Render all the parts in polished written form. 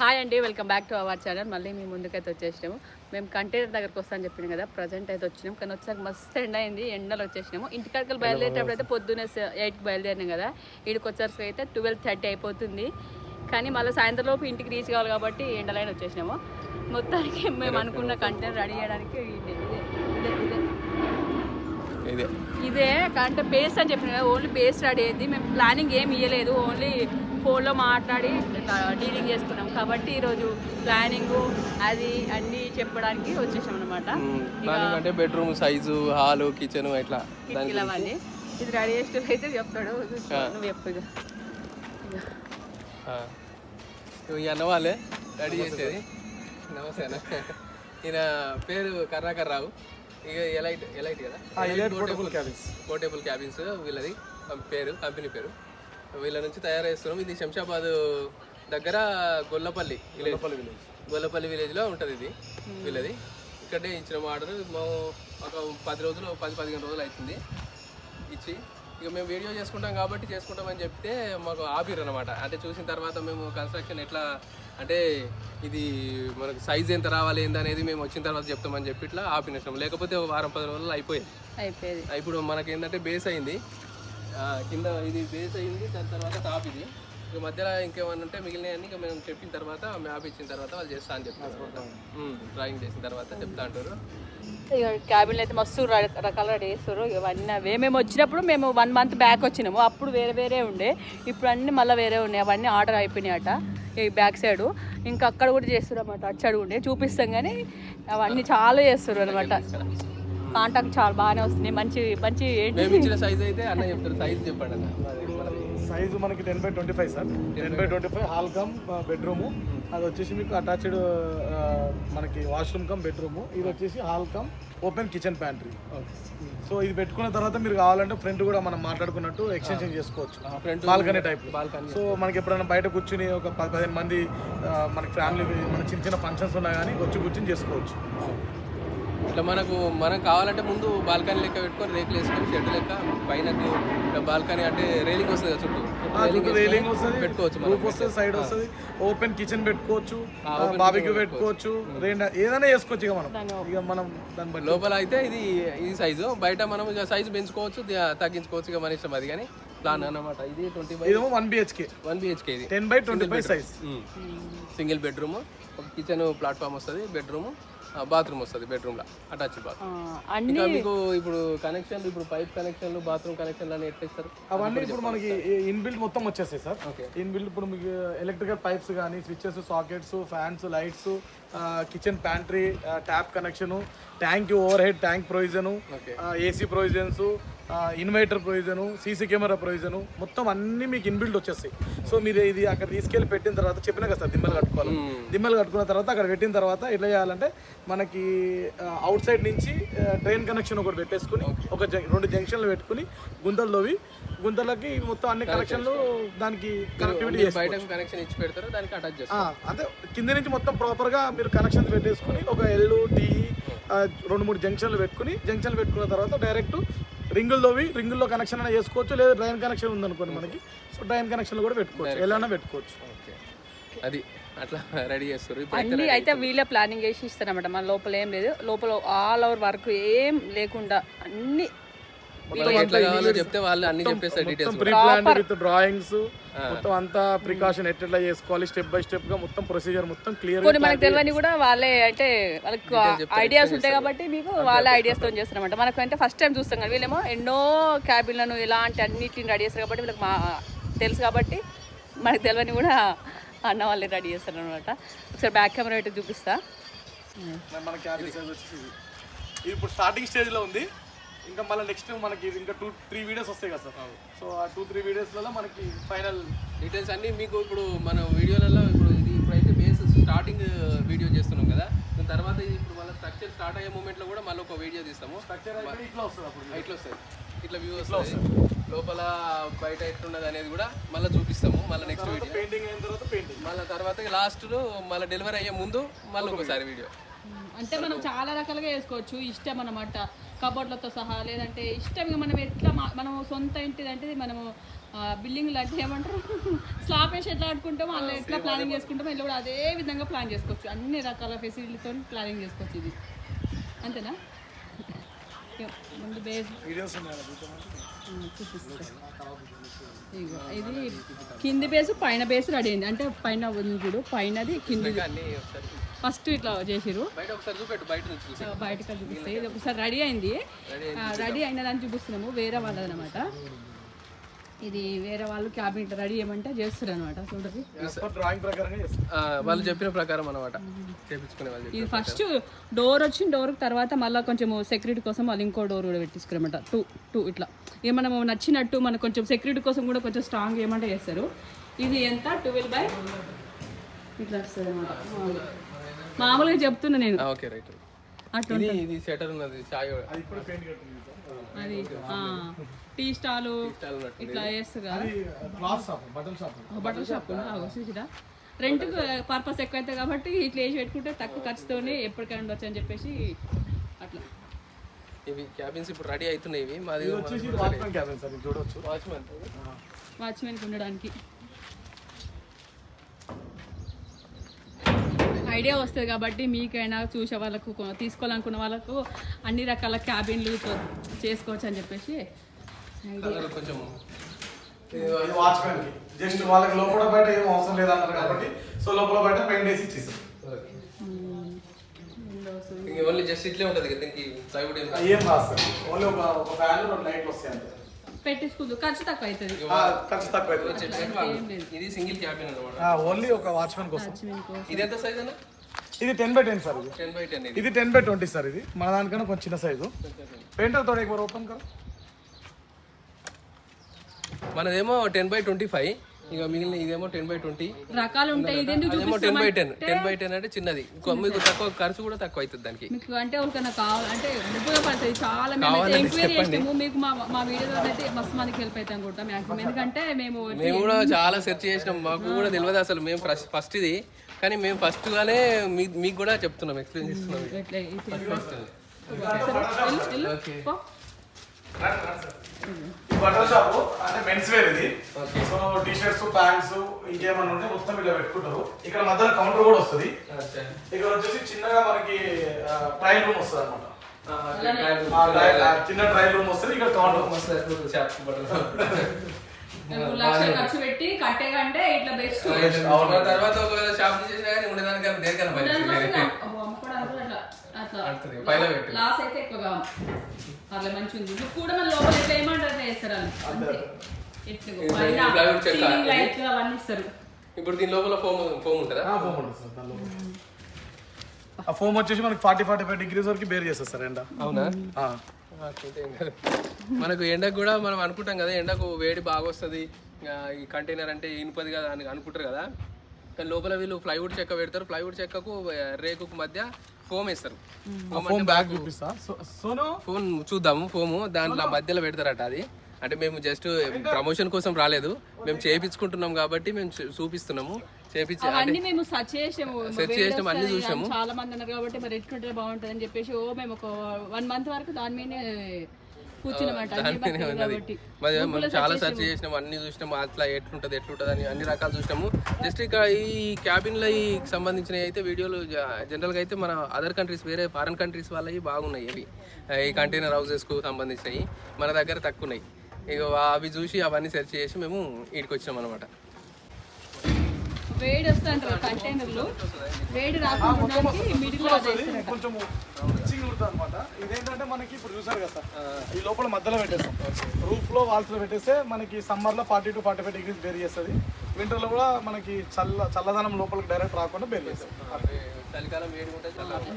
Hi అండి, welcome back to our channel. మళ్ళీ మీ ముందుకైతే వచ్చేసినాము. మేము కంటైనర్ దగ్గరకు వస్తామని చెప్పినాం కదా, ప్రజెంట్ అయితే వచ్చినాం. కానీ వచ్చాక మస్తు ఎండ అయింది, ఎండలు వచ్చేసినాము. ఇంటికాడికి బయలుదేరేటప్పుడు అయితే పొద్దున్నే 8కి బయలుదేరినాం కదా, వీడికి వచ్చేసరికి అయితే 12:30 అయిపోతుంది. కానీ మళ్ళీ సాయంత్రం లోపు ఇంటికి రీచ్ కావాలి కాబట్టి ఎండలైన వచ్చేసినాము. మొత్తానికి మేము అనుకున్న కంటైనర్ రెడీ చేయడానికి ఇదే అంటే బేస్ అని చెప్పిన కదా, ఓన్లీ బేస్ రెడీ అయింది. మేము ప్లానింగ్ ఏమి ఇవ్వలేదు, ఓన్లీ ఫోన్లో మాట్లాడి డీలింగ్ చేసుకున్నాం. కాబట్టి ఈరోజు ప్లానింగ్ అది అన్నీ చెప్పడానికి వచ్చేసాం అనమాట. అంటే బెడ్రూమ్ సైజు, హాలు, కిచెన్ ఇట్లా అవన్నీ ఇది రెడీ చేసేటప్పుడు అయితే చెప్తాడు. నువ్వు చెప్పు ఈ అన్న వాళ్ళే రెడీ చేసేది. నమస్తే అన్న. ఈయన పేరు కర్ణాకర్ రావు. ఇక ఎలైట్ కదా, పోర్టబుల్ క్యాబిన్స్ వీళ్ళది పేరు, కంపెనీ పేరు. వీళ్ళ నుంచి తయారు చేస్తున్నాం. ఇది శంషాబాద్ దగ్గర గొల్లపల్లి విలేజ్లో ఉంటుంది ఇది వీళ్ళది. ఇక్కడే ఇచ్చిన ఆర్డర్ ఒక 10-15 రోజులు అవుతుంది ఇచ్చి. ఇక మేము వీడియో చేసుకుంటాం కాబట్టి చేసుకుంటామని చెప్తే మాకు ఆపిరు అనమాట. అంటే చూసిన తర్వాత మేము కన్స్ట్రక్షన్ ఎట్లా అంటే ఇది మనకు సైజ్ ఎంత రావాలి ఏందనేది మేము వచ్చిన తర్వాత చెప్తామని చెప్పి ఇట్లా ఆపినష్టం. లేకపోతే వారం 10 రోజులు అయిపోయేది. ఇప్పుడు మనకి ఏంటంటే బేస్ అయింది, కింద ఇది బేస్ అయింది, దాని తర్వాత టాప్ ఇది. ఇక మధ్యలో ఇంకేమన్నా ఉంటే మిగిలినవన్నీ ఇక మేము చెప్పిన తర్వాత మ్యాప్ ఇచ్చిన తర్వాత వాళ్ళు చేస్తా అని చెప్తారు. డ్రాయింగ్ చేసిన తర్వాత చెప్తా అంటారు. ఇక క్యాబిన్లు అయితే మస్తు రకాల రెడీ చేస్తారు. ఇవన్నీ అవే మేము వచ్చినప్పుడు మేము 1 month బ్యాక్ వచ్చినాము, అప్పుడు వేరే ఉండే, ఇప్పుడు అన్నీ మళ్ళీ వేరే ఉన్నాయి. అవన్నీ ఆర్డర్ అయిపోయినాయి అట ఈ బ్యాక్ సైడ్. ఇంకా అక్కడ కూడా చేస్తారు అన్నమాట, అటు సైడ్ ఉండే చూపిస్తాం. కానీ అవన్నీ చాలా చేస్తారు అనమాట. కాంటాక్ట్ చాలా బాగానే వస్తుంది. మంచి సైజ్ అయితే అన్న చెప్తారు. సైజ్ చెప్పండి అన్న. సైజు మనకి 10x25 sir. 10x25 hall come bedroom. అది వచ్చేసి మీకు అటాచ్డ్ మనకి వాష్రూమ్ కమ్ బెడ్రూము. ఇది వచ్చేసి hall come open kitchen pantry. So ఇది పెట్టుకున్న తర్వాత మీరు కావాలంటే ఫ్రంట్ కూడా మనం మాట్లాడుకున్నట్టు ఎక్స్టెన్షన్ చేసుకోవచ్చు, బాల్కనీ టైప్. సో మనకి ఎప్పుడైనా బయట కూర్చుని ఒక 10-15 మంది మనకి ఫ్యామిలీ మన చిన్న ఫంక్షన్స్ ఉన్నా కానీ వచ్చి కూర్చుని చేసుకోవచ్చు. ఇట్లా మనం కావాలంటే ముందు బాల్కనీ లెక్క పెట్టుకొని రేకులు వేసుకొని షెడ్ లెక్క పైన బాల్కనీ అంటే రైలింగ్ వస్తుంది కదా, చుట్టూ రైలింగ్ వస్తుంది, పెట్టుకోవచ్చు, రూఫ్ వస్తుంది, సైడ్ వస్తుంది, ఓపెన్ కిచెన్ పెట్టుకోవచ్చు, బార్బిక్యూ పెట్టుకోవచ్చు, ఏదైనా చేసుకోవచ్చు. ఇక మనం దాన్ని బట్టి లోపల అయితే ఇది సైజు, బయట మనం ఇక సైజు పెంచుకోవచ్చు, తగ్గించుకోవచ్చు, ఇక మన ఇష్టం అది. కానీ ప్లాన్ అన్నమాట. ఇది 1 BHK ఇది 10x25 సైజ్. సింగిల్ బెడ్రూమ్, ఒక కిచెన్ ప్లాట్ఫామ్ వస్తుంది, బెడ్రూమ్, బాత్రూమ్ వస్తుంది, బెడ్రూమ్ లో అటాచ్ బాత్రూమ్. ఇంకా మీకు ఇప్పుడు కనెక్షన్లు, ఇప్పుడు పైప్ కనెక్షన్లు, బాత్రూమ్ కనెక్షన్లు అని ఎట్లా ఇస్తారు అవన్నీ ఇప్పుడు మనకి ఇన్బిల్ట్ మొత్తం వచ్చేస్తాయి సార్. ఇన్బిల్ట్ ఇప్పుడు మీకు ఎలక్ట్రికల్ పైప్స్ కానీ, switches, sockets, fans, lights, kitchen pantry, tap connection, tank over head tank provision, AC provisions, inverter provision, CC camera provision, మొత్తం అన్నీ మీకు ఇన్బిల్ట్ వచ్చేస్తాయి. సో మీరు ఇది అక్కడ తీసుకెళ్ళి పెట్టిన తర్వాత చెప్పినా కదా సార్, దిమ్మలు కట్టుకోవాలి. దిమ్మలు కట్టుకున్న తర్వాత అక్కడ పెట్టిన తర్వాత ఎట్లా చేయాలంటే మనకి అవుట్ సైడ్ నుంచి డ్రైన్ కనెక్షన్ ఒకటి పెట్టేసుకుని ఒక 2 జంక్షన్లు పెట్టుకుని గుంతలకి మొత్తం అన్ని కనెక్షన్లు దానికి కనెక్టివిటీ కనెక్షన్ ఇచ్చి పెడతారు, దానికి అటాచ్ చేస్తారు. అంటే కింద నుంచి మొత్తం ప్రాపర్గా మీరు కనెక్షన్స్ పెట్టేసుకుని ఒక LT 2-3 జంక్షన్లు పెట్టుకున్న తర్వాత డైరెక్ట్ రింగుల్లో కనెక్షన్ అయినా చేసుకోవచ్చు, లేదా డ్రైన్ కనెక్షన్ ఉందనుకోండి మనకి, సో డ్రైన్ కనెక్షన్ కూడా పెట్టుకోవచ్చు, ఎలా పెట్టుకోవచ్చు. అది అట్లా రెడీ చేస్తారు. అన్ని అయితే వీళ్ళే ప్లానింగ్ చేసి ఇస్తారన్నమాట. మన లోపల ఏం లేదు, లోపల ఆల్ ఓవర్ వర్క్ ఏం లేకుండా అన్ని చెప్తే వాళ్ళు అన్ని చెప్పేస్తారు. Details pre plan with drawings మొత్తం అంతా ప్రికాషన్ ఎట్లా చేసుకోవాలి, స్టెప్ బై స్టెప్ గా మొత్తం ప్రొసీజర్ మొత్తం క్లియర్. కొన్ని మనకు తెలియని కూడా వాళ్ళే, అంటే వాళ్ళకి ఐడియాస్ ఉంటాయి కాబట్టి మీకు వాళ్ళే ఐడియాస్ తో చేస్తారన్నమాట. మనకు అంటే ఫస్ట్ టైం చూస్తాం కదా, వీళ్ళేమో ఎన్నో క్యాబిన్లను ఇలాంటి అన్నిటిని రెడీ చేస్తారు కాబట్టి వీళ్ళకి తెలుసు కాబట్టి మనకు తెలియని కూడా అన్న వాళ్ళే రెడీ చేస్తారు అనమాట. ఒకసారి బ్యాక్ కెమెరా పెట్టి చూపిస్తా. మన క్యాబిన్ సైజ్ వచ్చేసి ఇప్పుడు స్టార్టింగ్ స్టేజ్ లో ఉంది. ఇంకా మళ్ళీ నెక్స్ట్ మనకి ఇంకా 2-3 వీడియోస్ వస్తాయి కదా సార్. సో ఆ 2-3 వీడియోస్లలో మనకి ఫైనల్ డీటెయిల్స్ అన్నీ మీకు ఇప్పుడు మన వీడియోలలో ఇప్పుడైతే బేస్ స్టార్టింగ్ వీడియో చేస్తున్నాం కదా, దాని తర్వాత ఇప్పుడు మళ్ళీ స్ట్రక్చర్ స్టార్ట్ అయ్యే మూమెంట్లో కూడా మళ్ళీ ఒక వీడియో తీస్తాము. స్ట్రక్చర్ ఇట్లా వస్తుంది, అప్పుడు ఇట్లా వస్తుంది, ఇట్లా వ్యూ వస్తుంది, లోపల బయట ఎట్లున్నది అనేది కూడా మళ్ళీ చూపిస్తాము. మళ్ళీ నెక్స్ట్ వీడియో పెయింటింగ్ అయిన తర్వాత మళ్ళీ తర్వాత లాస్ట్లో మళ్ళీ డెలివరీ అయ్యే ముందు మళ్ళీ ఒకసారి వీడియో. అంటే మనం చాలా రకాలుగా చేసుకోవచ్చు, ఇష్టం అన్నమాట. కబోర్డ్లతో సహా, లేదంటే ఇష్టంగా మనం ఎట్లా మనం సొంత ఇంటిది అంటే మనము బిల్డింగ్ అంటే ఏమంటారు స్లాబ్ వేసి ఎట్లా ఆడుకుంటాం అలా ఎట్లా ప్లానింగ్ చేసుకుంటాం ఇల్లు కూడా అదే విధంగా ప్లాన్ చేసుకోవచ్చు అన్ని రకాల ఫెసిలిటీతో ప్లానింగ్ చేసుకోవచ్చు ఇది అంతేనా ముందు బేస్ ఇగో ఇది కింది బేసు పైన బేసు రెడీ అయింది అంటే పైన ఉంది చూడు పైనది కింది ఫస్ట్ ఇట్లా చేసిరు బయటకు చూపిస్తాయి ఇది ఒకసారి రెడీ అయింది రెడీ అయిన దాన్ని చూపిస్తున్నాము వేరే వాళ్ళది అనమాట ఇది వేరే వాళ్ళు క్యాబినెట్ రెడీ చేయమంటే చేస్తారు అనమాట చూడండి డ్రాయింగ్ ప్రకారంగా వాళ్ళు చెప్పిన ప్రకారం అనమాట చేపించుకునే వాళ్ళు ఇది ఫస్ట్ డోర్ వచ్చిన డోర్ తర్వాత మళ్ళీ కొంచెం సెక్యూరిటీ కోసం వాళ్ళు ఇంకో డోర్ కూడా పెట్టించుకున్నమాట టూ ఇట్లా ఇక మనం నచ్చినట్టు మనకు కొంచెం సెక్యూరిటీ కోసం కూడా కొంచెం స్ట్రాంగ్ ఏమంటే చేస్తారు ఇది ఎంత 12 by ఇట్లా వస్తుంది అనమాట మామూలుగా చెప్తున్నా నేను ఓకే రైట్ ఇది సెటర్ ఉన్నది చాయ్ అది టీ స్టాలు ఇట్లా చేస్తారు కదా బట్టల షాప్ చూసిరా రెంట్ పర్పస్ ఎక్కువ అవుతుంది కాబట్టి ఇట్లా వేసి పెట్టుకుంటే తక్కువ ఖర్చుతోనే ఎప్పటికైనా ఉండొచ్చు అని చెప్పేసి అట్లా ఇవి క్యాబిన్స్ ఇప్పుడు రెడీ అవుతున్నాయి ఇవి మాది వాచ్మెన్ క్యాబిన్ సార్ చూడొచ్చు వాచ్మెన్కి ఉండడానికి ఐడియా వస్తుంది కాబట్టి మీకైనా చూసే వాళ్ళకు తీసుకోవాలనుకున్న వాళ్ళకు అన్ని రకాల క్యాబిన్లు చేసుకోవచ్చు అని చెప్పేసి కొంచెం వాచ్మెన్ కి జస్ట్ వాళ్ళకి లోపల బయట ఏం అవసరం లేదన్నారు కాబట్టి సో లోపల బయట పెయింట్ వేసి ఇచ్చేసాం ఓన్లీ జస్ట్ ఇట్లే ఉంటుంది కదా దీనికి ప్లైవుడ్ ఏం రాదు సార్ ఓన్లీ ఒక ఫ్యాన్ 2 లైట్లు వస్తాయి అంతే పెట్టించుకుందు ఖర్చు తక్కువ అవుతుంది ఖర్చు తక్కువ అవుతుంది ఇది సింగిల్ క్యాబిన్ అన్నమాట ఓన్లీ ఒక వాచ్మెన్ కోసం ఇది ఎంత సైజ్ అన్న ఇది 10 by 10 సార్ ఇది 10 by 10 ఇది 10 by 20 సార్ ఇది మన దానికన్నా కొంచెం చిన్న సైజు పెయింటర్ తోడ एक बार ఓపెన్ కర్ మనదేమో 10 by 25 ఇక మిగిలిన ఇదేమో 10 by 20 రకాలు ఉంటాయి ఇదేందుకు అదేమో 10 by 10 అంటే చిన్నది మీకు తక్కువ ఖర్చు కూడా తక్కువ అవుతుంది దానికి మీకు అంటే ఎవరికైనా కావాలంటే ఉపయోగపడుతుంది చాలా మేము ఎంక్వైరీ చేస్తాము మీకు మా వీడియోలో అయితే మస్తు మందికి హెల్ప్ అవుతాం అనుకుంటాం మ్యాక్సిమం ఎందుకంటే మేము కూడా చాలా సెర్చ్ చేసినాం మాకు కూడా తెలియదు అసలు మేము ఫస్ట్ ఇది కానీ మేము ఫస్ట్ గానే మీకు కూడా చెప్తున్నాం ఎక్స్ప్లెయిన్ చేస్తున్నాం బట్టల షాప్ అంటే మెన్స్ వేర్ ఇది సో టీ షర్ట్స్ ప్యాంట్స్ ఇంకేమన్నా ఉంటే మొత్తం ఇలా పెట్టుకుంటారు ఇక్కడ మధ్యలో కౌంటర్ కూడా వస్తుంది ఇక్కడ వచ్చేసి చిన్నగా మనకి ట్రయల్ రూమ్ వస్తుంది అనమాట చిన్న ట్రయల్ రూమ్ వస్తుంది ఇక్కడ కౌంటర్ లక్షలు ఖర్చు పెట్టి కట్టే కంటే ఇట్లా బెస్ట్ తర్వాత ఒకవేళ షాప్ చేసినా కానీ ఉండేదానికన్నా దేనికన్నా లాస్ అయితే ఎక్కువగా అట్లా మంచి ఉంది కూడా మన లోపల ఎట్లా ఏమంటారు చేస్తారు అంతే లైట్లు అవన్నీ ఇస్తారు ఇప్పుడు దీని లోపల ఫోమ్ ఉంటుందా ఫోమ్ ఉంటుంది సార్ ఆ ఫోమ్ వచ్చేసి మనకి 40-45 degrees వరకు బేర్ చేస్తారు సార్ ఎండ అవునా మనకు ఎండకు కూడా మనం అనుకుంటాం కదా ఎండకు వేడి బాగా వస్తుంది ఈ కంటైనర్ అంటే ఇనుపది కదా అని అనుకుంటారు కదా కానీ లోపల వీళ్ళు ప్లైవుడ్ చెక్క పెడతారు ప్లైవుడ్ చెక్కకు రేకుకు మధ్య ఫోమ్ వేస్తారు ఫోన్ చూద్దాము ఫోము దాంట్లో మధ్యలో పెడతారట అది అంటే మేము జస్ట్ ప్రమోషన్ కోసం రాలేదు మేము చేయించుకుంటున్నాం కాబట్టి మేము చూపిస్తున్నాము మేము సెర్చ్ చేసాము అన్ని చూసాము చాలా మంది ఉన్నారు కాబట్టి మరి ఎట్లుంటే బాగుంటుంది అని చెప్పేసి మేము ఒక 1 month వరకు దాని మీదే మనం చాలా సెర్చ్ చేసినాము అన్ని చూసినాము అట్లా ఎట్లుంటది అని అన్ని రకాలు చూసినాము జస్ట్ ఇక ఈ క్యాబిన్ల సంబంధించినవి అయితే వీడియోలు జనరల్గా అయితే మన అదర్ కంట్రీస్ వేరే ఫారెన్ కంట్రీస్ వాళ్ళవి బాగున్నాయి అవి ఈ కంటైనర్ హౌసెస్కు సంబంధించినవి మన దగ్గర తక్కువ ఉన్నాయి ఇక అవి చూసి అవన్నీ సెర్చ్ చేసి మేము వీటికి వచ్చినాం అనమాట వేడి వస్తుంటారు కంటైనర్లు వేడి రాకుండా కొంచెం పిచ్చింగ్ ఉంటుంది అనమాట ఇదేంటంటే మనకి ఇప్పుడు చూసారు కదా సార్ ఈ లోపల మధ్యలో పెట్టేస్తాం రూఫ్ లో వాల్స్ లో పెట్టేస్తే మనకి సమ్మర్ లో 40-45 degrees బేర్ చేస్తుంది వింటర్ లో కూడా మనకి చల్లదనం లోపలికి డైరెక్ట్ రాకుండా బేర్ చేస్తాం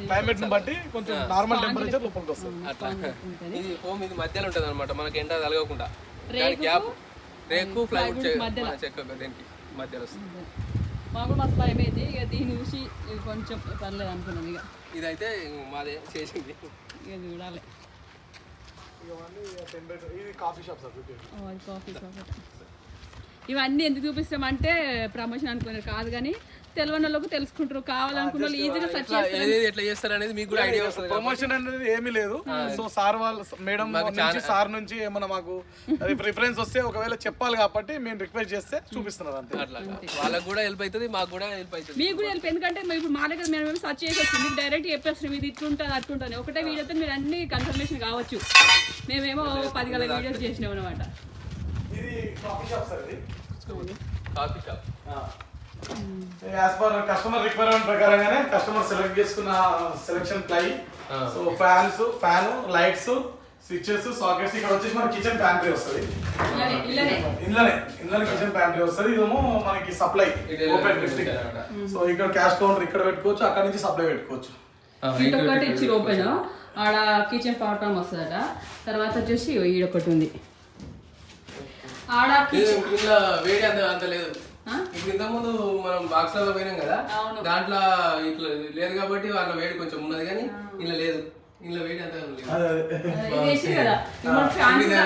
క్లైమేట్ ని బట్టి కొంచెం నార్మల్ టెంపరేచర్ లోపలికి వస్తుంది ఇది హోమ్ ఇది మధ్యలో ఉంటుంది అనమాట మనకి ఎండ తలగకుండా గ్యాప్ రేకు ప్లైవుడ్ చెక్క దేనికి మధ్యలో వస్తుంది మాకు మస్తు భయం అయింది ఇక దీన్ని చూసి కొంచెం పర్లేదు అనుకున్నాం ఇక ఇదైతే మాదే చేసింది ఇక చూడాలి ఇది coffee shop sir coffee shop ఇవన్నీ ఎందుకు చూపిస్తామంటే ప్రమోషన్ అనుకున్నారు కాదు, కానీ తెలియని వాళ్ళకు తెలుసుకుంటారు, కావాలనుకున్న వాళ్ళు ఈజీగా సెర్చ్ చేస్తారు. ఎట్లా చేస్తారు అనేది మీకు కూడా ఐడియా వస్తుంది. ప్రమోషన్ అనేది ఏమీ లేదు. సో సార్ వాళ్ళు మేడం నుంచి సార్ నుంచి ఏమన్నా మాకు రిఫరెన్స్ వస్తే ఒకవేళ చెప్పాలి కాబట్టి మేము రిక్వెస్ట్ చేస్తే చూపిస్తున్నారు అంతే. అట్లా వాళ్ళకి కూడా హెల్ప్ అవుతుంది, మాకు కూడా హెల్ప్ అవుతుంది. మీకు కూడా హెల్ప్, ఎందుకంటే ఇప్పుడు మా దగ్గర మేము సర్చ్ చేసి మీకు డైరెక్ట్ చెప్పేస్తున్నాం ఇది ఇట్లుంటుంది అట్లుంటుంది. ఒకటే వీడియోతో మీరు అన్ని కన్ఫర్మేషన్ కావచ్చు. మేమేమో 10 గల వీడియోస్ చేసినాం అనమాట. ఇది కాఫీ షాప్ సార్, ఇది coffee shop. As per customer requirement ప్రకారంగానే కస్టమర్ సెలెక్ట్ చేసుకున్న selection ply, so fan, lights, switches, sockets. ఇక్కడ వచ్చేసి మన కిచెన్ ప్యాంట్రీ వస్తుంది. ఇంట్లోనే కిచెన్ ప్యాంట్రీ వస్తుంది. ఇదేమో మనకి సప్లై ఓపెన్ డిస్ట్రిక్ట్. సో ఇక్కడ క్యాష్ కౌంటర్ ఇక్కడ పెట్టుకోవచ్చు, అక్కడ నుంచి సప్లై పెట్టుకోవచ్చు. ఇంకొకటి ఇచ్చి ఓపెన్ ఆడ కిచెన్ పాటం వస్తుందట. తర్వాత వచ్చేసి ఈడొకటి ఉంది ఆడ ఇలా వేడి అంత లేదు. ఇప్పుడు ఇంతకుముందు మనం బాక్స్ లో పోయినాం కదా, దాంట్లో ఇట్లా లేదు కాబట్టి వాళ్ళ వేడి కొంచెం ఉన్నది, కానీ ఇలా లేదు. ఇలా వేడి అంత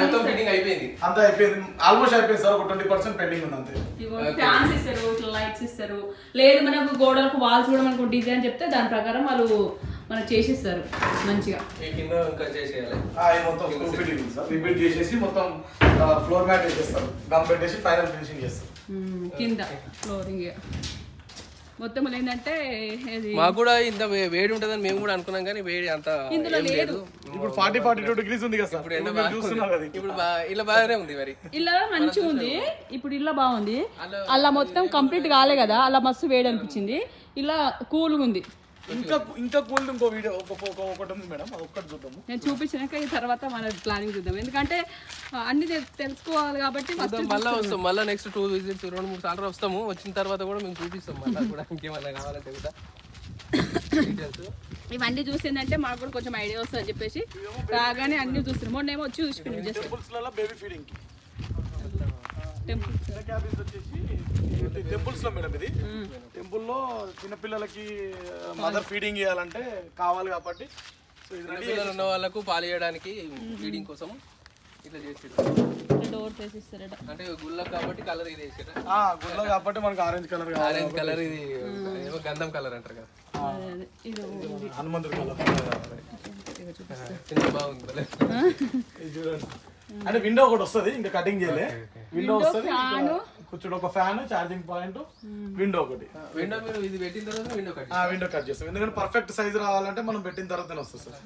మొత్తం ఫిట్టింగ్ అయిపోయింది. అంతా అయిపోయింది, ఆల్మోస్ట్ అయిపోయింది సార్. ఒక 20% పెండింగ్ ఉంది అంతే. ఫ్యాన్స్ ఇస్తారు, ఇట్లా లైట్స్ ఇస్తారు. లేదు మనకు గోడలకు వాల్స్ కూడా మనకు డిజైన్ చెప్తే దాని ప్రకారం వాళ్ళు మనకు చేసిస్తారు మంచిగా. మొత్తం రిపీట్ చేసేసి మొత్తం ఫ్లోర్ మ్యాట్ వేసేస్తారు, గమ్ పెట్టేసి ఫైనల్ ఫినిషింగ్ చేస్తారు. కింద ఫ్లోరింగ్ మొత్తం ఏంటంటే మాకు కూడా ఇంత వేడి ఉంటుందని మేము కూడా అనుకున్నాం, కానీ వేడి అంత ఇందులో లేదు. ఇప్పుడు 40-42 డిగ్రీస్ ఉంది కదా సార్. ఇప్పుడు ఇలా బాగానే ఉంది. మరి ఇలా మంచిగా ఉంది. ఇప్పుడు ఇలా బాగుంది. అలా మొత్తం కంప్లీట్ కాలే కదా, అలా మస్తు వేడి అనిపించింది. ఇలా కూల్గా ఉంది. ఇంకా కూల్ ఇంకో వీడియో ఒకటి ఉంది మేడం, ఒక్కటి చూద్దాము. నేను చూపించినాక ఈ తర్వాత మన ప్లానింగ్ చూద్దాం, ఎందుకంటే అన్ని తెలుసుకోవాలి కాబట్టి. మళ్ళీ వస్తాం, మళ్ళీ నెక్స్ట్ 2 విజిట్స్ 2-3 సార్లు వస్తాము. వచ్చిన తర్వాత కూడా మేము చూపిస్తాం మళ్ళీ కూడా ఇంకేమన్నా కావాలంటే కూడా. ఇవన్నీ చూసిందంటే మాకు కూడా కొంచెం ఐడియా వస్తుంది అని చెప్పేసి రాగానే అన్ని చూస్తున్నాం. మొన్న ఏమో వచ్చి చూసిపోయినాం just baby feeding temples. Temples లో మేడం, ఇది టెంపుల్లో చిన్నపిల్లలకి మదర్ ఫీడింగ్ చేయాలంటే కావాలి కాబట్టి పిల్లలు ఉన్న వాళ్ళకు పాలు చేయడానికి ఫీడింగ్ కోసం ఇట్లా చేసి డోర్స్ వేసిస్తారట. అంటే గుళ్ళ కాబట్టి కలర్ ఇది వేసారా? గుళ్ళ కాబట్టి మనకు ఆరెంజ్ కలర్, ఆరెంజ్ కలర్, ఇది ఏమో గంధం కలర్ అంటారు కదా, హనుమంతుడి కలర్. చిన్న బాగుంది. అంటే విండో ఒకటి వస్తుంది, ఇంకా కటింగ్ చేయలే. విండో వస్తుంది, కూర్చోడు ఒక ఫ్యాన్, ఛార్జింగ్ పాయింట్, విండో ఒకటి. విండో మీరు ఇది పెట్టిన తర్వాత విండో కట్ చేస్తాం, ఎందుకంటే పర్ఫెక్ట్ సైజ్ రావాలంటే మనం పెట్టిన తర్వాతనే వస్తుంది సార్.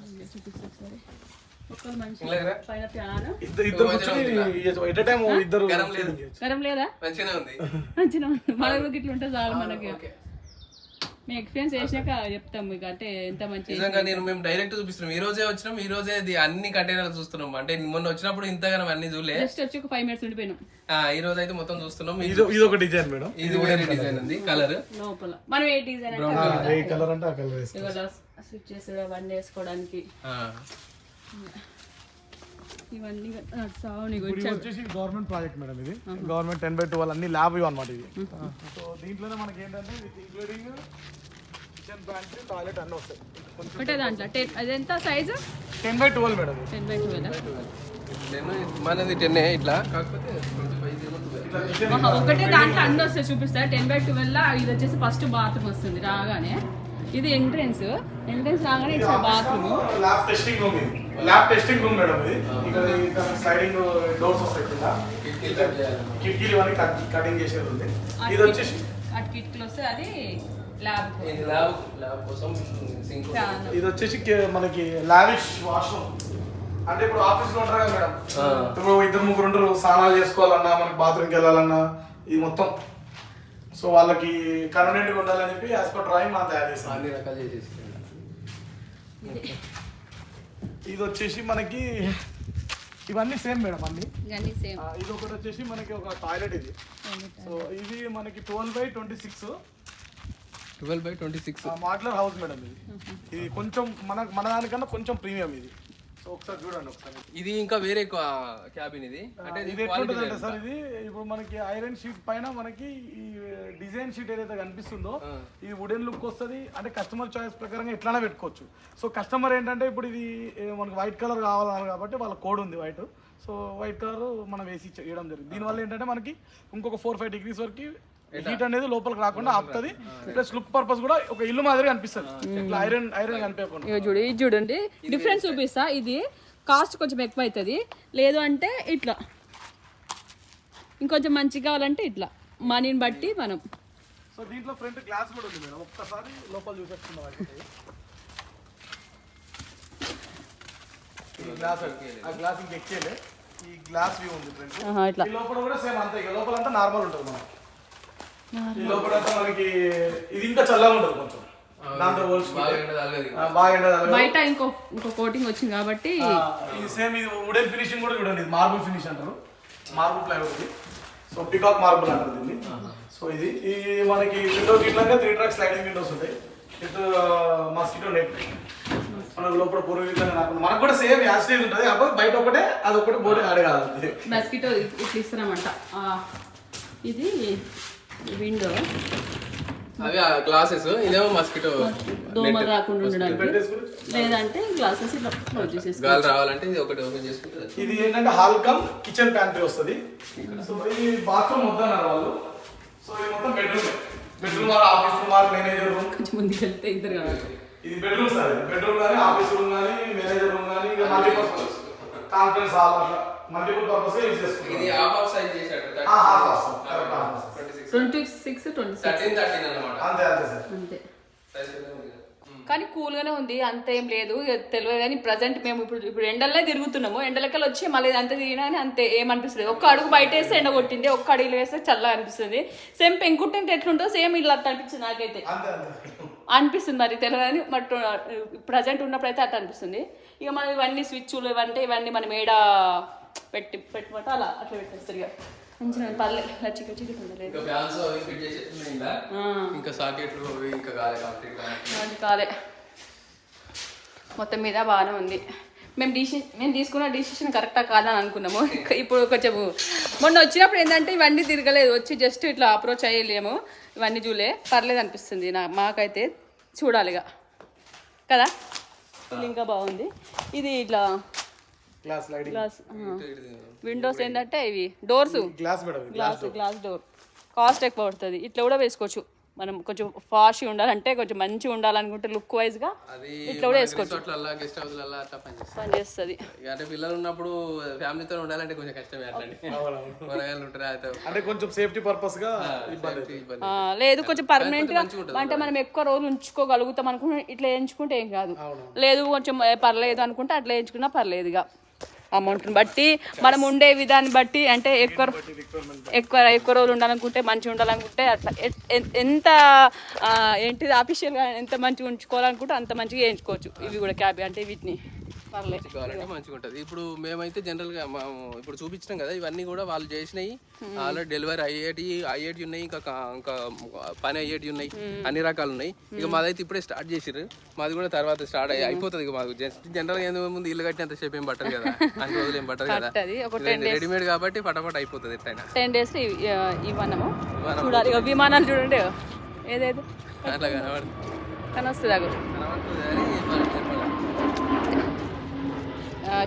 ఇద్దరు ఎట్ ఎ టైం ఇద్దరు. గరం లేదా? మంచిగా ఉంది. మంచిగా ఉంది. మనకి ఇట్లా ఉంటుంది చాలు మనకి. మీ ఎక్స్పీరియన్స్ చేసినాక చెప్తాం మీకు, అంటే ఎంత మంచి. నిజంగా మేము డైరెక్ట్ చూపిస్తున్నాం. ఈ రోజే వచ్చినాం, ఈ రోజే అన్ని కంటైనర్లు చూస్తున్నాం. అంటే మొన్న వచ్చినప్పుడు ఇంతగానం అన్ని చూడలే, జస్ట్ వచ్చి ఒక 5 minutes ఉండిపోయినాం. ఈ రోజు అయితే మొత్తం చూస్తున్నాం. ఇది ఒక డిజైన్ మేడం, ఇది వేరే డిజైన్ ఉంది. కలర్ లోపల మనం ఏ డిజైన్ ఏ కలర్ అంటే ఆ కలర్ స్విచ్చెస్ అవన్నీ వేసుకోవడానికి ఇవన్నీ వచ్చేసి గవర్నమెంట్ ప్రాజెక్ట్ మేడం. ఇది గవర్నమెంట్ 10/12 అన్ని ల్యాబ్ అన్నమాట. ఇది సో దీంట్లోనే మనకి ఏంటంటే ఇంక్లూడింగ్ కిచెన్ ప్యాంట్రీ, టాయిలెట్ అన్నీ వస్తాయి ఒకటే దాంట్లో. అదెంత సైజు? 10/12 మేడం. 10/12 మనది 10 ఇట్లా, కాకపోతే ఒకటే దాంట్లో అన్ని వస్తాయి చూపిస్తారు. 10/12 ఇది వచ్చేసి ఫస్ట్ బాత్రూమ్ వస్తుంది రాగానే. ఇది ఎంట్రెన్స్ రాగానే it's bathroom. Lab testing room, ఇది ల్యాబ్ టెస్టింగ్ రూమ్ మేడం. ఇది ఇక్కడ స్లైడింగ్ డోర్స్ వస్తాయి కింద, కిటికీలు అన్ని కటింగ్ చేసేది ఉంది. ఇది వచ్చేసి కిటికీలు వస్తే అది ల్యాబ్ కోసం. ఇది వచ్చేసి మనకి లావిష్ వాష్రూమ్. అంటే ఇప్పుడు ఆఫీస్ లో ఉంటారు కదా మేడం, ఇప్పుడు 2-3 ఉంటారు, స్నానాలు చేసుకోవాలన్నా మనకి బాత్రూమ్కి వెళ్ళాలన్నా ఇది మొత్తం. సో వాళ్ళకి కన్వీనియంట్ గా ఉండాలని చెప్పి యాజ్ పర్ డ్రాయింగ్ మనం తయారు చేస్తాం. అన్ని రకాలు చేసేసి ఇది వచ్చేసి మనకి ఇవన్నీ సేమ్ మేడం, అన్ని సేమ్. ఇది ఒకటి వచ్చేసి మనకి ఒక టాయిలెట్. ఇది సో ఇది మనకి 12/26 మాడ్యులర్ హౌస్ మేడం. ఇది కొంచెం మన దానికన్నా కొంచెం ప్రీమియం. ఇది సో ఒకసారి చూడండి ఒకసారి. ఇది ఇంకా వేరే క్యాబిన్. ఇది అంటే ఇది ఎట్లుంటుందంటే సార్, ఇది ఇప్పుడు మనకి ఐరన్ షీట్ పైన మనకి ఈ డిజైన్ షీట్ ఏదైతే కనిపిస్తుందో ఇది వుడెన్ లుక్ వస్తుంది. అంటే కస్టమర్ చాయిస్ ప్రకారంగా ఎట్లైనా పెట్టుకోవచ్చు. సో కస్టమర్ ఏంటంటే ఇప్పుడు ఇది మనకి వైట్ కలర్ కావాలన్నారు కాబట్టి వాళ్ళ కోడ్ ఉంది వైట్. సో వైట్ కలర్ మనం వేసి ఇవ్వడం జరిగింది. దీనివల్ల ఏంటంటే మనకి ఇంకొక 4-5 degrees వరకు హీట్ అనేది లోపలికి రాకుండా ఆపుతుంది. ప్లస్ లుక్ పర్పస్ కూడా ఒక ఇల్లు మాదిరి అనిపిస్తుంది, ఇట్లా ఐరన్ కనిపించకుండా. ఇది చూడండి డిఫరెన్స్ చూపిస్తా. ఇది కాస్ట్ కొంచెం ఎక్కువ అవుతుంది, లేదు అంటే ఇట్లా ఇంకొంచెం మంచిగా కావాలంటే ఇట్లా మనీని బట్టి మనం. సో దీంట్లో ఫ్రంట్ గ్లాస్ కూడా ఉంది మేడం, ఒక్కసారి లోపల చూసేస్తున్నాం. ఈ గ్లాస్ ఆ గ్లాస్ ఇంక ఎక్కేలే, ఈ గ్లాస్ వ్యూ ఉంది ఫ్రంట్. ఇట్లా ఈ లోపల కూడా సేమ్ అంతే, ఇక లోపల అంతా నార్మల్ ఉంటుంది మనం. ఈ లోపల అంతా మనకి ఇది ఇంకా చల్లగా ఉంటుంది కొంచెం, దాంతో బాగా ఎండ బయట ఇంకో కోటింగ్ వచ్చింది కాబట్టి. ఇది సేమ్ ఇది వుడెన్ ఫినిషింగ్ కూడా చూడండి, ఇది మార్బుల్ ఫినిష్ అంటారు, మార్బుల్ ప్లైవుడ్ ఇది. సో పికాక్ మార్బుల్ అంటారు దీన్ని. సో ఇది మనకి విండో ఇట్లాగా 3 track స్లైడింగ్ విండోస్ ఉంటాయి. ఇటు మస్కిటో నెట్ మనకు లోపల పూర్వీకంగా రాకుండా మనకు కూడా సేమ్ యాస్టేజ్ ఉంటుంది, కాకపోతే బయట ఒకటే అది ఒకటి బోర్డు ఆడే కాదు. మస్కిటో ఇట్లా ఇస్తున్నామంట. ఇది విండో, అవి గ్లాసెస్, ఇదేమో మస్కిటో దోమలు రాకుండా ఉండడానికి, లేదంటే గ్లాసెస్ ఇట్లా క్లోజ్ చేసేసుకో. గాలి రావాలంటే ఇది ఒకటి ఓపెన్ చేసుకుంటే. ఇది ఏంటంటే హాల్ కమ్ కిచెన్ ప్యాంట్రీ వస్తుంది. సో ఇది బాత్రూమ్ వద్దన్నారు వాళ్ళు. సో ఇది మొత్తం bedroom office room manager room. కొంచెం ముందుకు వెళ్తే ఇద్దరు కావాలి. ఇది బెడ్రూమ్ సార్, బెడ్రూమ్ కానీ ఆఫీస్ రూమ్ కానీ మేనేజర్ రూమ్ కానీ ఇంకా మల్టీపర్పస్ కాన్ఫరెన్స్ హాల్ అట్లా మల్టిపుల్ పర్పస్ యూజ్ చేసుకుంటాం. ఇది హాఫ్ సైజ్ చేశాడు, హాఫ్ వస్తుంది కరెక్ట్, హాఫ్ 26 13 అన్నమాట. అంతే సార్, అంతే. కానీ కూల్ గానే ఉంది, అంత ఏం లేదు తెలియదు. కానీ ప్రజెంట్ మేము ఇప్పుడు ఎండల్లో తిరుగుతున్నాము, ఎండలకెళ్ళి వచ్చి మళ్ళీ అంత తిరిగినా కానీ అంతే ఏమనిపిస్తుంది. ఒక్క అడుగు బయట వేస్తే ఎండ కొట్టింది, ఒక్క అడుగులు వేస్తే చల్లగా అనిపిస్తుంది. సేమ్ పెంకుట్టింటే ఎట్లుంటుందో సేమ్ ఇల్లు అట్లా అనిపిస్తుంది నాకైతే అనిపిస్తుంది. మరి తెలియదు కానీ బట్ ప్రజెంట్ ఉన్నప్పుడు అయితే అట్లా అనిపిస్తుంది. ఇక మనం ఇవన్నీ స్విచ్లు ఇవన్నీ మనం ఏడ పెట్టమంటే అలా అట్లా పెట్టేస్తారు. ఇక మంచిగా పర్లేదు, చికెట్ ఉండలేదు. ఇంకా సాకెట్లు ఇంకా కాలే మొత్తం మీద బాగానే ఉంది. మేము తీసుకున్న డిసిషన్ కరెక్టా కాదని అనుకున్నాము. ఇప్పుడు కొంచెం మొన్న వచ్చినప్పుడు ఏంటంటే ఇవన్నీ తిరగలేదు, వచ్చి జస్ట్ ఇట్లా అప్రోచ్ అయ్యలేము, ఇవన్నీ చూలే పర్లేదు అనిపిస్తుంది మాకైతే. చూడాలిగా కదా, ఇంకా బాగుంది. ఇది ఇట్లా గ్లాస్ విండోస్ ఏంటంటే ఇవి డోర్స్ గ్లాస్ డోర్ కాస్ట్ ఎక్కువ పడుతుంది. ఇట్లా కూడా వేసుకోవచ్చు మనం, కొంచెం ఫాస్ట్ ఉండాలంటే కొంచెం మంచిగా ఉండాలనుకుంటే లుక్ వైజ్ గా ఇట్లా కూడా వేసుకోవచ్చు, పనిచేస్తుంది. అంటే పిల్లలు ఉన్నప్పుడు ఫ్యామిలీతో ఉండాలంటే కొంచెం కష్టమే అట్లండి, కూరగాయలు ఉంటారు అంటే కొంచెం సేఫ్టీ పర్పస్ గా లేదు కొంచెం పర్మనెంట్ గా అంటే మనం ఎక్కువ రోజులు ఉంచుకోగలుగుతాం అనుకుంటే ఇట్లా ఎంచుకుంటే ఏం కాదు. లేదు కొంచెం పర్లేదు అనుకుంటే అట్లా ఎంచుకున్నా పర్లేదు. ఇక అమౌంట్ని బట్టి మనం ఉండే విధాన్ని బట్టి, అంటే ఎక్కువ రోజులు ఉండాలనుకుంటే మంచిగా ఉండాలనుకుంటే అట్లా ఎంత ఏంటిది ఆఫీషియల్గా ఎంత మంచిగా ఉంచుకోవాలనుకుంటే అంత మంచిగా వేయించుకోవచ్చు. ఇవి కూడా క్యాబ్ అంటే వీటిని కావాలంటే మంచిగా ఉంటుంది. ఇప్పుడు మేమైతే జనరల్గా ఇప్పుడు చూపించినాం కదా, ఇవన్నీ కూడా వాళ్ళు చేసినాయి ఆల్రెడీ డెలివరీ అయ్యేటి ఉన్నాయి, ఇంకా పని అయ్యేటి ఉన్నాయి, అన్ని రకాలు ఉన్నాయి. ఇక మాదైతే ఇప్పుడే స్టార్ట్ చేసిర్రు, మాది కూడా తర్వాత స్టార్ట్ అయిపోతుంది. ఇక మాకు జనరల్గా ఏందో ముందు ఇల్లు కట్టినంత సేపు ఏం పట్టదు కదా, అన్ని రోజులు ఏం పట్టదు కదా, రెడీమేడ్ కాబట్టి పటాపట అయిపోతుంది. ఎట్లయినా 10 days ఇవ్వనము చూడాలి. ఇక విమానాలు చూడండి ఏదేదో అట్లా కనబడుతుంది, కనొస్తుంది కనబడుతుంది.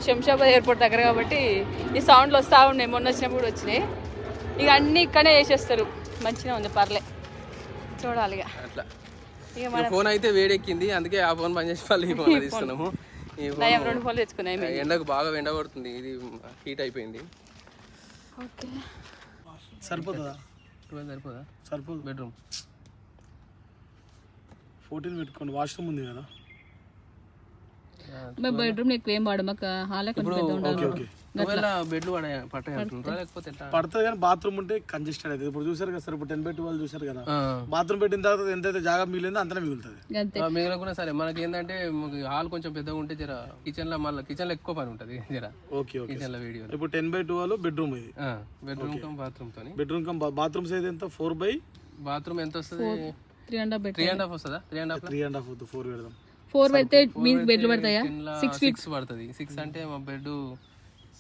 శంషాబాద్ ఎయిర్పోర్ట్ దగ్గర కాబట్టి ఈ సౌండ్లు వస్తూ ఉన్నాయి, మొన్న వచ్చినప్పుడు కూడా వచ్చినాయి. ఇక అన్నీ ఇక్కడే వేసేస్తారు, మంచిగా ఉంది పర్లే, చూడాలి. అట్లా ఇక ఫోన్ అయితే వేడెక్కింది, అందుకే ఆ ఫోన్ పని చేసి వాళ్ళు ఈ ఫోన్ తీసుకున్నాము. ఈ 2 ఫోన్లు తెచ్చుకున్నాయి. ఎండకు బాగా ఎండ కొడుతుంది, ఇది హీట్ అయిపోయింది. ఓకే సరిపోతుందా? సరిపోదు. బెడ్రూమ్ 14 పెట్టుకోండి, వాష్రూమ్ ఉంది కదా. మేము బెడ్రూమ్ ఎక్కువ ఏం వాడు, మాకు హాల్ పడుతుంది కానీ బాత్రూమ్ ఉంటే కంజెస్టెడ్ అవుతుంది. ఇప్పుడు చూసారు కదా సార్, ఇప్పుడు 10 by 12 చూసారు కదా, బాత్రూమ్ పెట్టిన తర్వాత ఎంతైతే జాగా మిగిలిందో అంతనే మిగులుతుంది. మిగలకుండా సరే మనకి ఏంటంటే హాల్ కొంచెం పెద్దగా ఉంటే జర కిచెన్ లో మళ్ళీ కిచెన్ లో ఎక్కువ పని ఉంటుంది జర. కిచెన్ లో వీడియో ఇప్పుడు 10 by 12 బెడ్రూమ్, ఇది బెడ్రూమ్ కమ్ బాత్రూమ్ తో. బెడ్రూమ్ కమ్ బాత్రూమ్స్ అయితే ఎంత 4 by బాత్రూమ్ ఎంత వస్తుంది? 3.5 వస్తుందా? 3.5 4 పెడదాం. 4 పెడితే మీకు బెడ్లు పడతాయా? 6 feet పడుతుంది. 6 అంటే మా బెడ్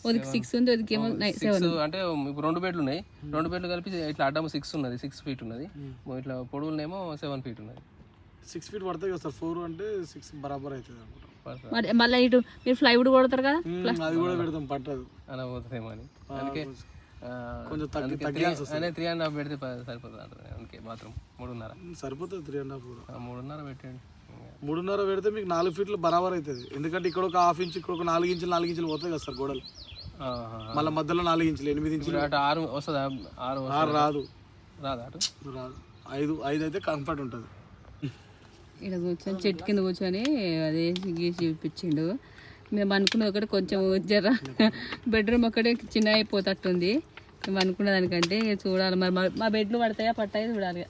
6 ఉంది, ఏమో 7 అంటే ఇప్పుడు 2 బెడ్లు ఉన్నాయి, 2 బెడ్లు కలిపి ఇట్లా అడ్డము 6 ఉన్నది, 6 feet ఉన్నది, ఇట్లా పొడవులనేమో 7 feet ఉన్నది. 6 feet పడతాయి కదా సార్, 4 అంటే 6 బరాబర్ అవుతుంది అనుకుంటాం. మరి మళ్ళీ ఇటు మీరు ఫ్లైవుడ్ కొడతారు కదా, అది కూడా పెడతాం, పట్టదు అలా పోతుందేమో అని. అందుకే కొంచెం తగ్గి 3.5 పెడితే సరిపోతుంది అంటారు. అందుకే బాత్రూమ్ 3.5 సరిపోతుంది. 3.5 కూడా 3.5 పెట్టండి. 3.5 పెడితే మీకు 4 feet బరాబర్ అవుతుంది. ఎందుకంటే ఇక్కడ ఒక 1/2 inch, ఇక్కడ ఒక 4 inches పోతాయి కదా సార్ గోడలు. మళ్ళీ మధ్యలో 4 inches, 8 inches. అటు 6 వస్తుందా? 6 రాదు. రాదా? అటు రాదు. 5 అయితే కంఫర్ట్ ఉంటుంది. ఇక్కడ కూర్చొని చెట్టు కింద కూర్చొని అదే గీసి చూపించిండు. మేము అనుకున్నది ఒకటి కొంచెం జర బెడ్రూమ్ ఒకటే చిన్న అయిపోతట్టుంది. మేము అనుకున్న దానికంటే చూడాలి మరి మా బెడ్లు పడతాయా పట్టాయో చూడాలి.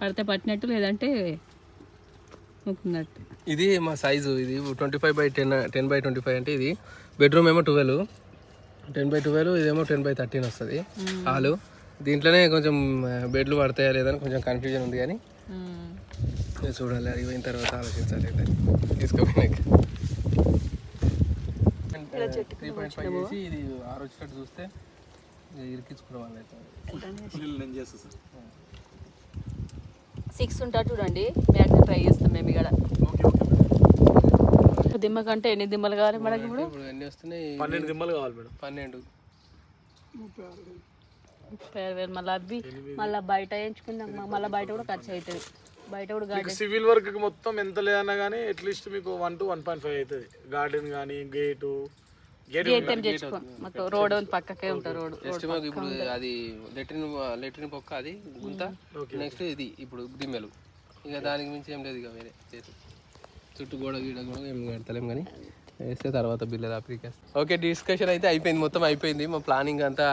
పడితే పట్టినట్టు, లేదంటే అనుకున్నట్టు. ఇది మా సైజు. ఇది 25/10, 10/25 అంటే ఇది. బెడ్రూమ్ ఏమో 12, 10/12. ఇదేమో 10/13 వస్తుంది హాలు. దీంట్లోనే కొంచెం బెడ్లు పడతాయా లేదని కొంచెం కన్ఫ్యూజన్ ఉంది, కానీ చూడాలి. అది పోయిన తర్వాత ఆలోచించాలి. తీసుకోపోయినాక 3.5 చేసి ఇది 6 వచ్చేటట్టు చూస్తే ఇరికించుకునే వాళ్ళు అయితే నేను చేస్తాను సార్. 6 ఉంటా చూడండి. మ్యాక్సిమం ట్రై చేస్తాం మేము ఇక్కడ. దిమ్మ కంటే ఎన్ని దిమ్మలు కావాలి మనకి? ఇప్పుడు ఎన్ని వస్తున్నాయి? 12 దిమ్మలు కావాలి మేడం. 12. 36,000 మళ్ళీ అవి మళ్ళీ బయట వేయించుకుందాం. మళ్ళీ బయట కూడా ఖర్చు అవుతుంది. బయట కూడా గార్డెన్ సివిల్ వర్క్ మొత్తం ఎంత లేదన్నా కానీ అట్లీస్ట్ మీకు 1 to 1.5 అవుతుంది. గార్డెన్ కానీ గేట్ ఏం చేసుకో మొత్తం రోడ్ పక్కకే ఉంటుంది. రోడ్ నెక్స్ట్ మాకు ఇప్పుడు అది లెట్రిన్ పక్క, అది గుంత. నెక్స్ట్ ఇది ఇప్పుడు దిమ్మెలు. ఇక దానికి మించి ఏం లేదు. ఇక వేరే చేసి చుట్టూ గోడ గీడ కూడా ఏం కడతలేం, కానీ వేస్తే తర్వాత బిల్లు అప్లికేషన్. ఓకే, డిస్కషన్ అయితే అయిపోయింది, మొత్తం అయిపోయింది. మా ప్లానింగ్ అంతా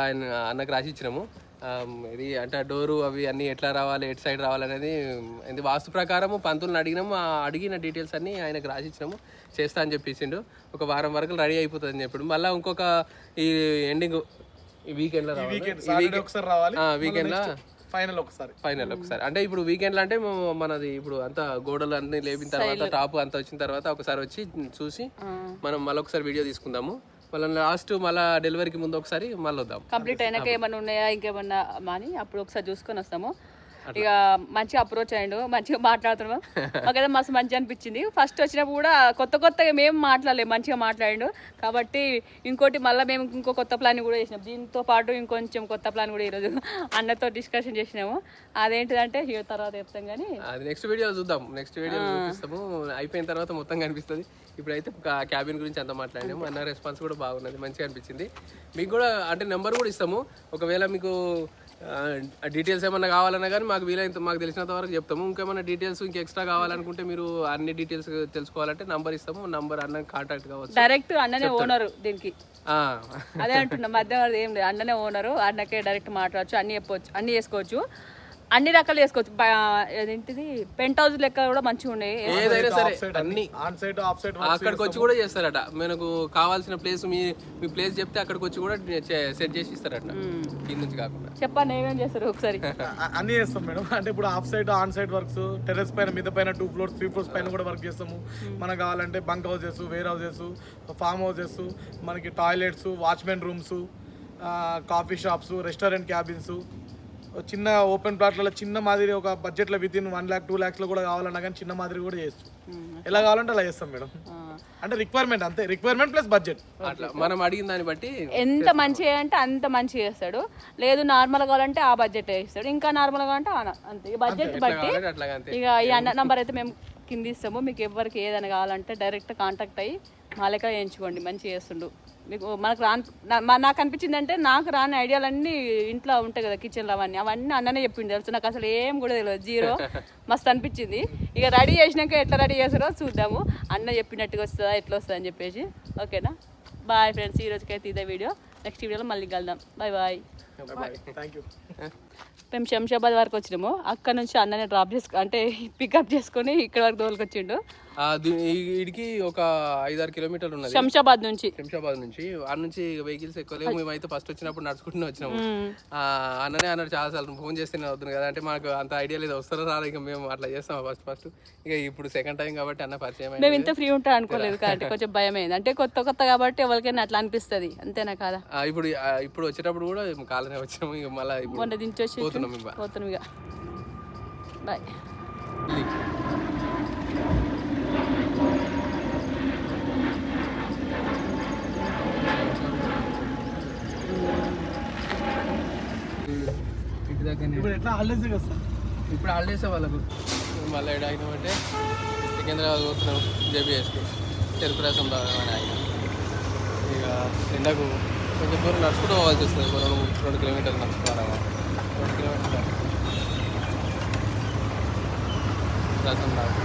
అన్నకు రాసి ఇచ్చినాము. ఇది అంటే డోరు అవి అన్నీ ఎట్లా రావాలి, ఎటు సైడ్ రావాలనేది ఇది వాస్తు ప్రకారము పంతులను అడిగినాము. అడిగిన డీటెయిల్స్ అన్నీ ఆయనకు రాసి ఇచ్చినాము. చేస్తా అని చెప్పేసిండు. ఒక వారం వరకు రెడీ అయిపోతుంది అని చెప్పాడు. మళ్ళీ ఇంకొక ఈ ఎండింగ్ ఈ వీకెండ్లో రావాలి. వీకెండ్లో ఫైనల్ ఒకసారి అంటే ఇప్పుడు వీకెండ్లో అంటే మనది ఇప్పుడు అంతా గోడలు అన్ని లేపిన తర్వాత టాప్ అంతా వచ్చిన తర్వాత ఒకసారి వచ్చి చూసి మనం మళ్ళీ ఒకసారి వీడియో తీసుకుందాము. మళ్ళీ లాస్ట్ మళ్ళీ డెలివరీకి ముందు ఒకసారి మళ్ళీ వద్దాం. కంప్లీట్ అయినాక ఏమన్నా ఉన్నాయా ఇంకేమన్నా అని అప్పుడు ఒకసారి చూసుకొని వస్తాము. ఇక మంచిగా అప్రోచ్ అయ్యిండు, మంచిగా మాట్లాడుతున్నాం. మాకైతే మస్తు మంచిగా అనిపించింది. ఫస్ట్ వచ్చినప్పుడు కూడా కొత్తగా మేము మాట్లాడలేము, మంచిగా మాట్లాడిండు. కాబట్టి ఇంకోటి మళ్ళీ మేము ఇంకో కొత్త ప్లాన్ కూడా చేసినాం. దీంతో పాటు ఇంకొంచెం కొత్త ప్లాన్ కూడా ఈరోజు అన్నతో డిస్కషన్ చేసినాము. అదేంటిదంటే తర్వాత చెప్తాం, కానీ అది నెక్స్ట్ వీడియో చూద్దాం. నెక్స్ట్ వీడియో చూపిస్తాము. అయిపోయిన తర్వాత మొత్తం కనిపిస్తుంది. ఇప్పుడైతే క్యాబిన్ గురించి అంతా మాట్లాడినాము. అన్న రెస్పాన్స్ కూడా బాగున్నది, మంచిగా అనిపించింది. మీకు కూడా అంటే నెంబర్ కూడా ఇస్తాము. ఒకవేళ మీకు డీటెయిల్స్ ఏమన్నా కావాలన్నా కానీ మాకు వీలైనంత మాకు తెలిసినంత వరకు చెప్తాము. ఇంకేమన్నా డీటెయిల్స్ ఇంకా ఎక్స్ట్రా కావాలనుకుంటే మీరు అన్ని డీటెయిల్స్ తెలుసుకోవాలంటే నంబర్ ఇస్తాము. నంబర్ అన్న కాంటాక్ట్ కావచ్చు. డైరెక్ట్ అన్ననే ఓనరు దీనికి. అదే అంటున్నా, మధ్యవర్తి ఏం లేదు, అన్ననే ఓనరు. అన్నకే డైరెక్ట్ మాట్లాడచ్చు, అన్ని చెప్పవచ్చు, అన్ని చేసుకోవచ్చు, అన్ని రకాలు చేసుకోవచ్చు. ఏంటిది పెంట్ హౌస్ లెక్క కూడా మంచిగా ఉన్నాయి. ఏదైనా సరే అన్ని అక్కడికి వచ్చి కూడా చేస్తారట. మనకు కావాల్సిన ప్లేస్ మీ ప్లేస్ చెప్తే అక్కడికి వచ్చి కూడా సెట్ చేసి ఇస్తారట. దీని నుంచి కాకుండా చెప్పండి ఏమేమి చేస్తారు ఒకసారి. అన్ని చేస్తాం మేడం. అంటే ఇప్పుడు of side on side works, terrace పైన మీద పైన 2 floors 3 floors పైన కూడా వర్క్ చేస్తాము. మనకు కావాలంటే bunk houses, ware houses, farm houses, మనకి toilets, watchmen rooms, coffee shops, restaurant cabins, చిన్న ఓపెన్ ప్లాట్లలో చిన్న మాదిరి ఒక బడ్జెట్లో వితిన్ 1 lakh 2 lakhs కూడా కావాలన్నా కానీ చిన్న మాదిరి కూడా చేయొచ్చు. ఎలా కావాలంటే అలా చేస్తాం మేడం. అంటే రిక్వైర్మెంట్ అంతే, రిక్వైర్మెంట్ ప్లస్ బడ్జెట్. అట్లా మనం అడిగిన దాన్ని బట్టి ఎంత మంచిగా అంటే అంత మంచిగా చేస్తాడు. లేదు నార్మల్ కావాలంటే ఆ బడ్జెట్ వేస్తాడు, ఇంకా నార్మల్ కావాలంటే అంతే. ఈ బడ్జెట్ బట్టి ఇక ఈ అన్న నంబర్ అయితే మేము కింద ఇస్తాము. మీకు ఎవరికి ఏదైనా కావాలంటే డైరెక్ట్ కాంటాక్ట్ అయ్యి మా లెక్క చేయించుకోండి. మంచిగా చేస్తుండు. మీకు మనకు నాకు అనిపించింది అంటే నాకు రాని ఐడియాలన్నీ ఇంట్లో ఉంటాయి కదా కిచెన్లో, అవన్నీ అన్ననే చెప్పింది. తెలుసు నాకు అసలు ఏం కూడా తెలియదు, జీరో. మస్తు అనిపించింది. ఇక రెడీ చేసినాక ఎట్లా రెడీ చేస్తారో చూద్దాము. అన్న చెప్పినట్టుగా వస్తుందా ఎట్లా వస్తుందా అని చెప్పేసి. ఓకేనా, బాయ్ ఫ్రెండ్స్. ఈ రోజుకైతే ఇదే వీడియో. నెక్స్ట్ వీడియోలో మళ్ళీ కలుద్దాం. Bye bye. Thank you. మేము శంషాబాద్ వరకు వచ్చినాము. అక్కడ నుంచి అన్ననే డ్రాప్ అంటే పికప్ చేసుకొని ఇక్కడ వరకు తోలుకొచ్చిండు. వీడికి ఒక 5-6 kilometers ఉన్నది శంషాబాద్ నుంచి. ఆ నుంచి వెహికల్స్ ఎక్కువ లేవు. మేమైతే ఫస్ట్ వచ్చినప్పుడు నడుచుకుంటూనే వచ్చినాము. అన్ననే అన్నాడు చాలా సార్లు ఫోన్ చేస్తే అవుతుంది కదా అంటే మాకు అంత ఐడియా లేదు, వస్తారో రాదు. ఇక మేము అట్లా చేస్తాం ఫస్ట్. ఇక ఇప్పుడు సెకండ్ టైం కాబట్టి అన్న పరిచయం. మేము ఇంత ఫ్రీ ఉంటా అనుకోలేదు కాబట్టి కొంచెం భయం అయింది. అంటే కొత్త కాబట్టి ఎవరికైనా అట్లా అనిపిస్తుంది, అంతేనా కాదా? ఇప్పుడు వచ్చేటప్పుడు కూడా కాలనే వచ్చాము. ఇక మళ్ళీ మొన్న దించి వచ్చి పోతున్నాం ఇక. బాయ్. హాలిడేస్ కదా సార్. ఇప్పుడు హాలిడేస్ వాళ్ళకు. మళ్ళీ ఎక్కడ ఆగినామంటే సికింద్రాబాద్ పోతున్నాం జేబీఎస్కి చెరుకు రసం తాగమని ఆగినాం. ఇక ఎండకు కొంచెం దూరం నడుచుకుంటూ పోవాల్సి వస్తుంది. 2 కిలోమీటర్లు నడుచుకోవాలి. 2 కిలోమీటర్లు రసం తాగు.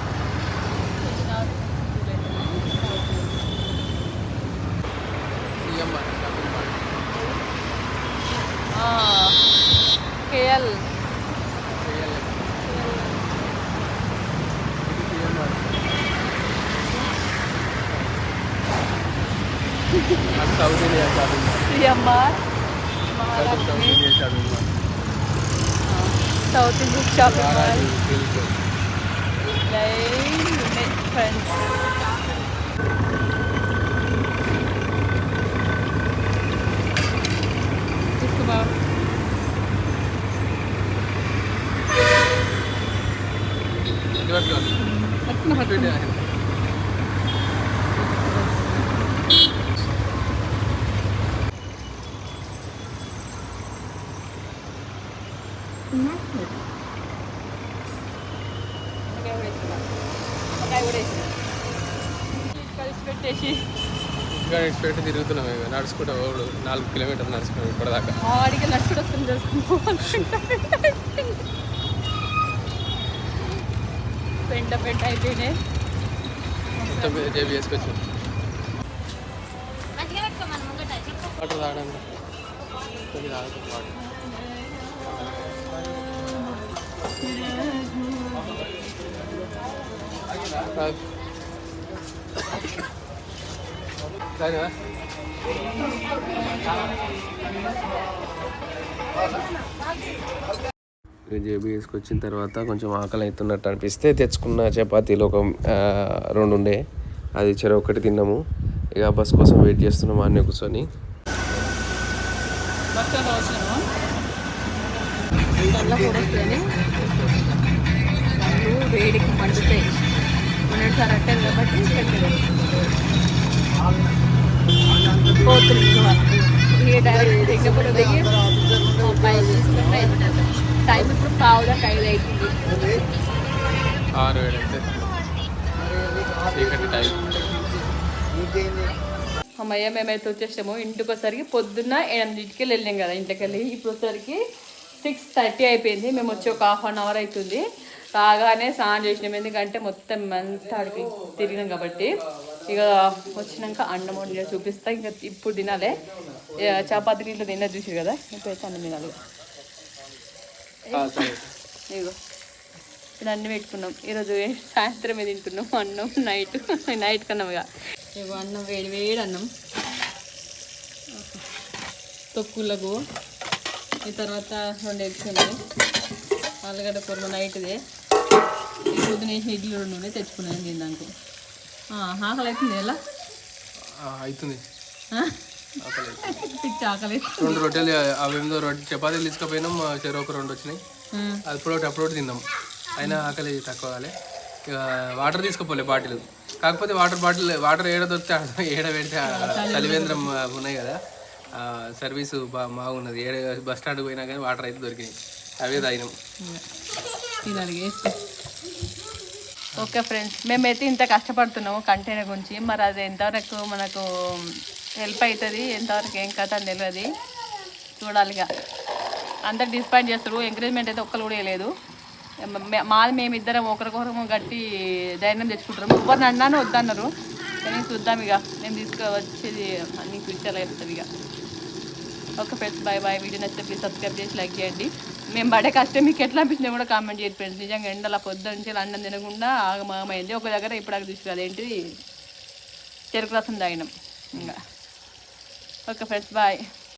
CMR shopping mall. KL south India shopping mall. CMR south India shopping mall. South Indian shopping mall. Silk. Friends కలిసి పెట్టేసి ఇంకా పెట్టి తిరుగుతున్నాం. ఇక నడుచుకుంటా 4 కిలోమీటర్లు నడుచుకున్నాం ఇప్పటిదాకా. ఆడికి నడుచుకుంటూ వస్తుంది పెంట అయిపోయినాయి. మొత్తం జేబీఎస్కి వచ్చాం. వాటర్ తాగడానికి కొన్ని తాగుతాం వాటర్. సరేనా జేబీఎస్కి వచ్చిన తర్వాత కొంచెం ఆకలి అవుతున్నట్టు అనిపిస్తే తెచ్చుకున్న చపాతీలు ఒక 2 ఉండే, అది ఒకటి తిన్నాము. ఇక బస్ కోసం వెయిట్ చేస్తున్నాము అన్నీ కూర్చొని. వేడికి మండుతాయి కరెక్ట్ కాబట్టి టైం ఇప్పుడు 4:05 అవుతుంది. 6-7 అయితే చీకటి టైం. అమ్మయ్య మేమైతే వచ్చేసాము. ఇంటికి వచ్చేసరికి పొద్దున్న 8కి వెళ్ళాం కదా ఇంటికి వెళ్ళి. ఇప్పుడు వచ్చేసరికి 6:30 అయిపోయింది. మేము వచ్చి ఒక 1/2 అవర్ అవుతుంది. రాగానే స్నానం చేసినాం, ఎందుకంటే మొత్తం అంతా అడిగి తిరిగినాం కాబట్టి. ఇక వచ్చినాక అన్నం వండి చూపిస్తా. ఇంకా ఇప్పుడు తినాలి. చపాతీ ఇట్లా తిన్న చూసి కదా, ఇప్పుడైతే అన్నం తినాలి. ఇగో ఇప్పుడు అన్నీ పెట్టుకున్నాం. ఈరోజు సాయంత్రమే తింటున్నాం అన్నం. నైట్ కన్నాం. ఇక ఇగో అన్నం వేడి అన్నం తొక్కులకు. ఈ తర్వాత 2 ఎగ్స్ ఉన్నాయి. ఆలుగడ్డ కూర నైట్దే. ఈ పొద్దున వేసిన ఇడ్లీ 2 ఉన్నాయి తెచ్చుకున్నాను తినడానికి. ఆకలి అవుతుంది ఎలా అవుతుంది. పిచ్చి ఆకలి. 2 రొట్టెలు అవేందో చపాతీలు తీసుకుపోయినాం. ఒక 2 వచ్చినాయి. అప్పుడు తిన్నాం. అయినా ఆకలి తక్కువ కాలే. ఇక వాటర్ తీసుకుపోలే బాటిల్. కాకపోతే వాటర్ ఏడ దొరికితే ఏడ పెడితే చలివేంద్రం ఉన్నాయి కదా, సర్వీసు బాగున్నది. బస్ స్టాండ్కి పోయినా కానీ వాటర్ అయితే దొరికినాయి. అవే తాగినాం. తినాలి. ఓకే ఫ్రెండ్స్, మేమైతే ఇంత కష్టపడుతున్నాము కంటైనర్ గురించి. మరి అది ఎంతవరకు మనకు హెల్ప్ అవుతుంది, ఎంతవరకు ఏం కథ అని తెలియదు. చూడాలిగా. అందరు డిస్పాయింట్ చేస్తారు. ఎంకరేజ్మెంట్ అయితే ఒక్కరు కూడా వేయలేదు. మాది మేమిద్దరం ఒకరికొకరు గట్టి ధైర్యం తెచ్చుకుంటారు. ఎవరిని అన్నాను వద్దన్నారు, కానీ చూద్దాం. ఇక మేము తీసుకువచ్చేది అన్ని ఫ్యూచర్లో చెప్తాం. ఇక ఓకే ఫ్రెండ్స్, బాయ్. వీడియో నచ్చితే ప్లీజ్ సబ్స్క్రైబ్ చేసి లైక్ చేయండి. మేము పడే కష్టం మీకు ఎట్లా అనిపించిందో కూడా కామెంట్ చేయండి ఫ్రెండ్స్. నిజంగా ఎండల పొద్దు నుంచి అన్నం తినకుండా ఆగమమైంది. ఒక దగ్గర ఇప్పుడు తీసుకురాదు ఏంటిది చెరుకు రసం తాగినాం. ఇంకా ఓకే ఫ్రెండ్స్, బాయ్.